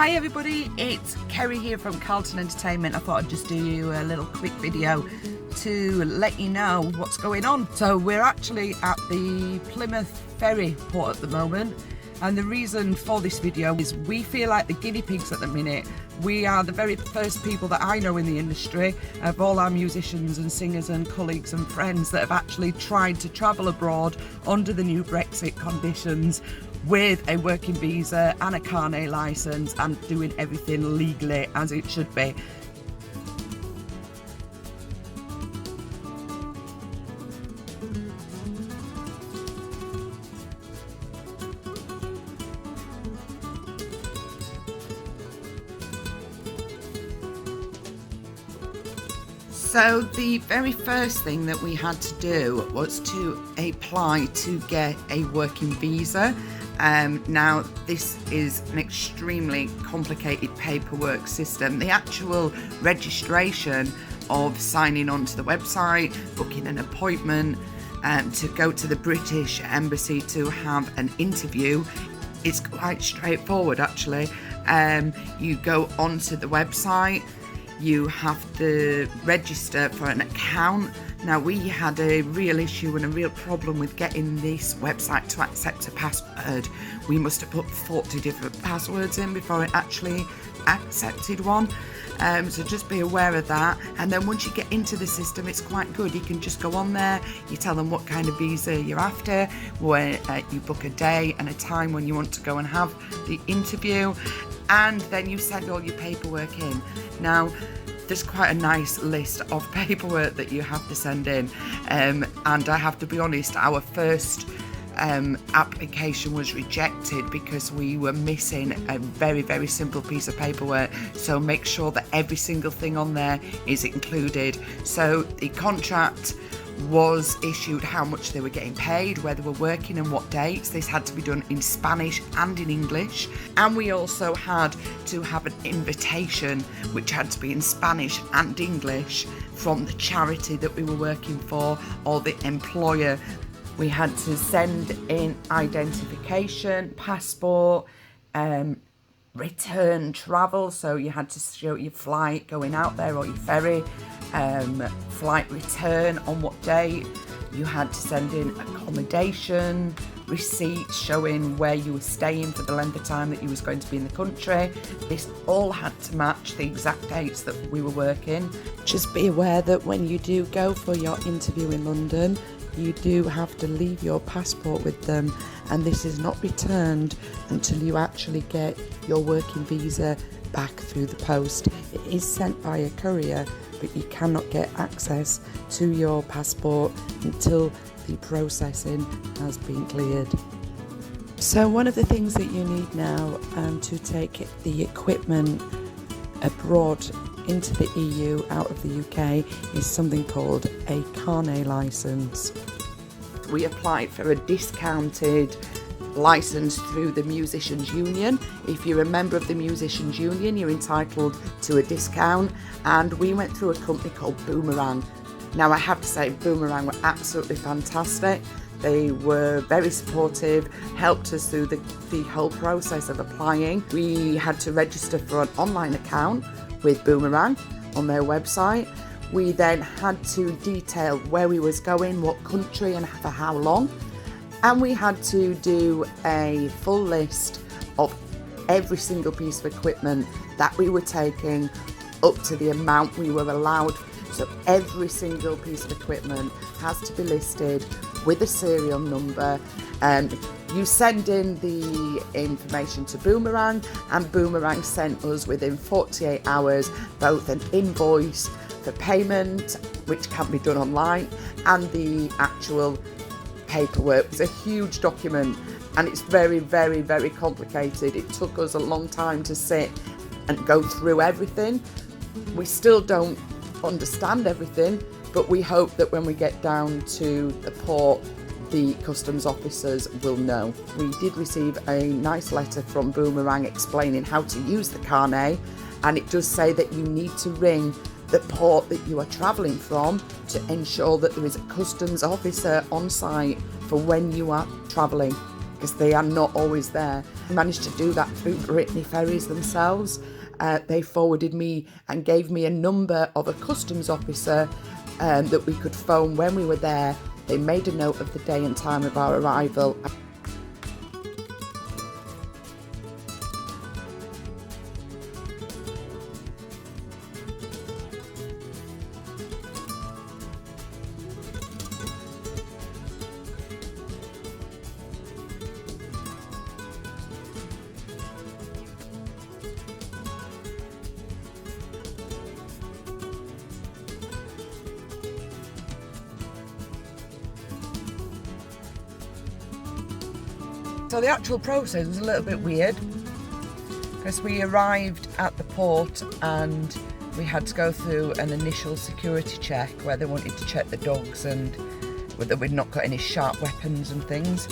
Hi everybody, it's Kerry here from Carlton Entertainment. I thought I'd just do you a little quick video to let you know what's going on. So we're actually at the Plymouth ferry port at the moment, and the reason for this video is we feel like the guinea pigs at the minute. We are the very first people that I know in the industry, of all our musicians and singers and colleagues and friends, that have actually tried to travel abroad under the new Brexit conditions with a working visa and a carnet licence and doing everything legally as it should be. So the very first thing that we had to do was to apply to get a working visa. Now this is an extremely complicated paperwork system. The actual registration of signing on to the website, booking an appointment, to go to the British Embassy to have an interview, is quite straightforward actually. You go onto the website, you have to register for an account. Now we had a real issue and a real problem with getting this website to accept a password. We must have put 40 different passwords in before it actually accepted one. So just be aware of that. And then once you get into the system, it's quite good. You can just go on there, you tell them what kind of visa you're after, where you book a day and a time when you want to go and have the interview, and then you send all your paperwork in. Now there's quite a nice list of paperwork that you have to send in, and I have to be honest, our first application was rejected because we were missing a very simple piece of paperwork. So make sure that every single thing on there is included. So the contract was issued, how much they were getting paid, where they were working and what dates. This had to be done in Spanish and in English, and we also had to have an invitation which had to be in Spanish and English from the charity that we were working for or the employer. We had to send in identification, passport, return travel, so you had to show your flight going out there or your ferry, flight return, on what date. You had to send in accommodation, receipts showing where you were staying for the length of time that you was going to be in the country. This all had to match the exact dates that we were working. Just be aware that when you do go for your interview in London, you do have to leave your passport with them, and this is not returned until you actually get your working visa back through the post. It is sent by a courier, but you cannot get access to your passport until the processing has been cleared. So one of the things that you need now to take the equipment abroad into the EU out of the UK is something called a carnet licence. We applied for a discounted licence through the Musicians Union. If you're a member of the Musicians Union, you're entitled to a discount, and we went through a company called Boomerang. Now I have to say, Boomerang were absolutely fantastic. They were very supportive, helped us through the whole process of applying. We had to register for an online account with Boomerang on their website. We then had to detail where we was going, what country and for how long, and we had to do a full list of every single piece of equipment that we were taking up to the amount we were allowed. So every single piece of equipment has to be listed with a serial number. You send in the information to Boomerang, and Boomerang sent us within 48 hours both an invoice for payment, which can be done online, and the actual paperwork. It's a huge document and it's very complicated. It took us a long time to sit and go through everything. We still don't understand everything, but we hope that when we get down to the port, the customs officers will know. We did receive a nice letter from Boomerang explaining how to use the carnet, and it does say that you need to ring the port that you are travelling from to ensure that there is a customs officer on site for when you are travelling. because they are not always there. I managed to do that through Brittany Ferries themselves. They forwarded me and gave me a number of a customs officer that we could phone when we were there. They made a note of the day and time of our arrival. So the actual process was a little bit weird because we arrived at the port and we had to go through an initial security check where they wanted to check the dogs and whether we'd not got any sharp weapons and things.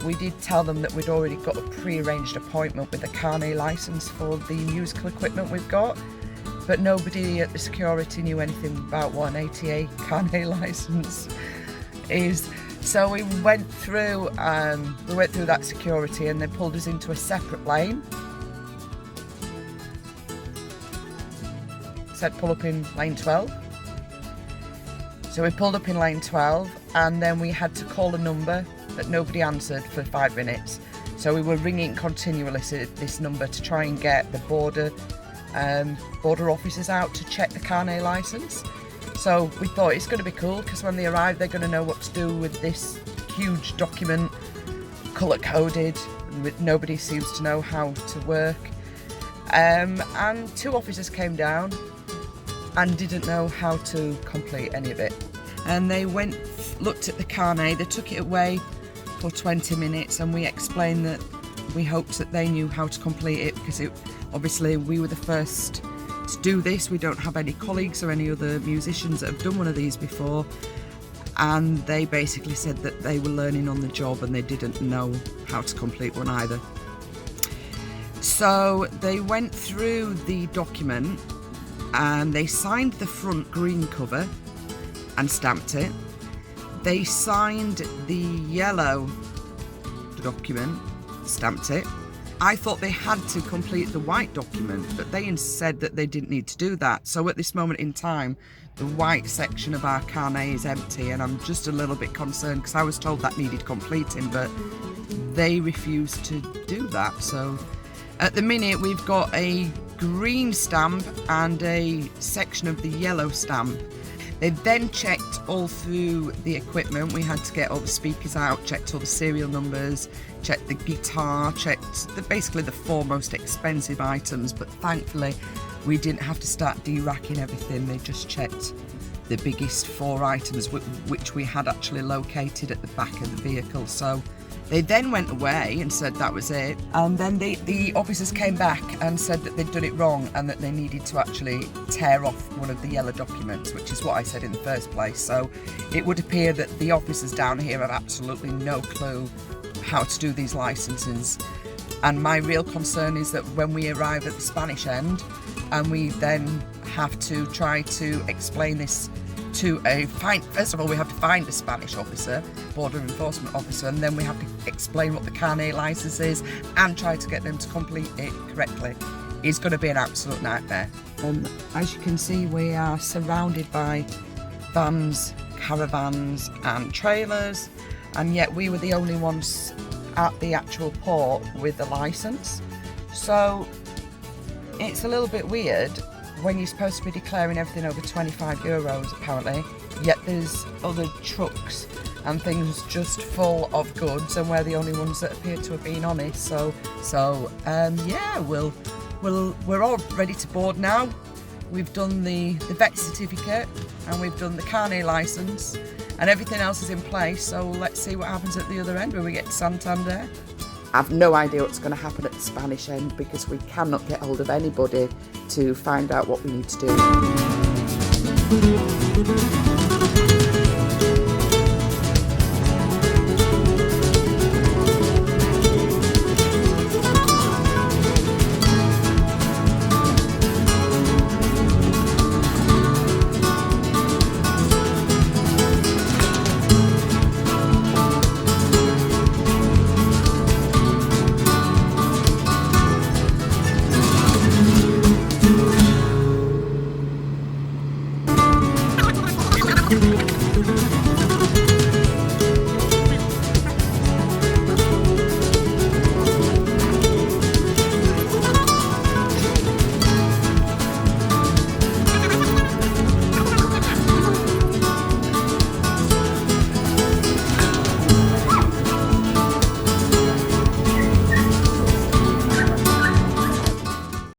We did tell them that we'd already got a pre-arranged appointment with a carnet licence for the musical equipment we've got, but nobody at the security knew anything about what an ATA carnet licence is. So we went through that security and they pulled us into a separate lane. Said pull up in lane 12. So we pulled up in lane 12 and then we had to call a number that nobody answered for 5 minutes. So we were ringing continuously this number to try and get the border officers out to check the carnet licence. So we thought it's going to be cool because when they arrive they're going to know what to do with this huge document, colour coded, and nobody seems to know how to work. And 2 officers came down and didn't know how to complete any of it. And they looked at the carnet, they took it away for 20 minutes and we explained that we hoped that they knew how to complete it because obviously we were the first to do this. We don't have any colleagues or any other musicians that have done one of these before, and they basically said that they were learning on the job and they didn't know how to complete one either. So they went through the document and they signed the front green cover and stamped it. They signed the yellow document, stamped it. I thought they had to complete the white document, but they said that they didn't need to do that. So at this moment in time, the white section of our carnet is empty, and I'm just a little bit concerned because I was told that needed completing, but they refused to do that. So at the minute, we've got a green stamp and a section of the yellow stamp. They then checked all through the equipment. We had to get all the speakers out, checked all the serial numbers, checked the guitar, checked basically the 4 most expensive items, but thankfully we didn't have to start de-racking everything. They just checked the biggest 4 items which we had actually located at the back of the vehicle. So they then went away and said that was it, and then the officers came back and said that they'd done it wrong and that they needed to actually tear off one of the yellow documents, which is what I said in the first place. So it would appear that the officers down here have absolutely no clue how to do these licenses, and my real concern is that when we arrive at the Spanish end and we then have to try to explain this to first of all we have to find a Spanish officer, border enforcement officer, and then we have to explain what the carnet license is and try to get them to complete it correctly. It's going to be an absolute nightmare. As you can see, we are surrounded by vans, caravans and trailers, and yet we were the only ones at the actual port with the license. So it's a little bit weird when you're supposed to be declaring everything over €25 apparently, yet there's other trucks and things just full of goods and we're the only ones that appear to have been honest. So yeah, we're all ready to board now. We've done the vet certificate and we've done the carnet licence and everything else is in place, so let's see what happens at the other end when we get to Santander. I've no idea what's going to happen at the Spanish end because we cannot get hold of anybody to find out what we need to do. Bye.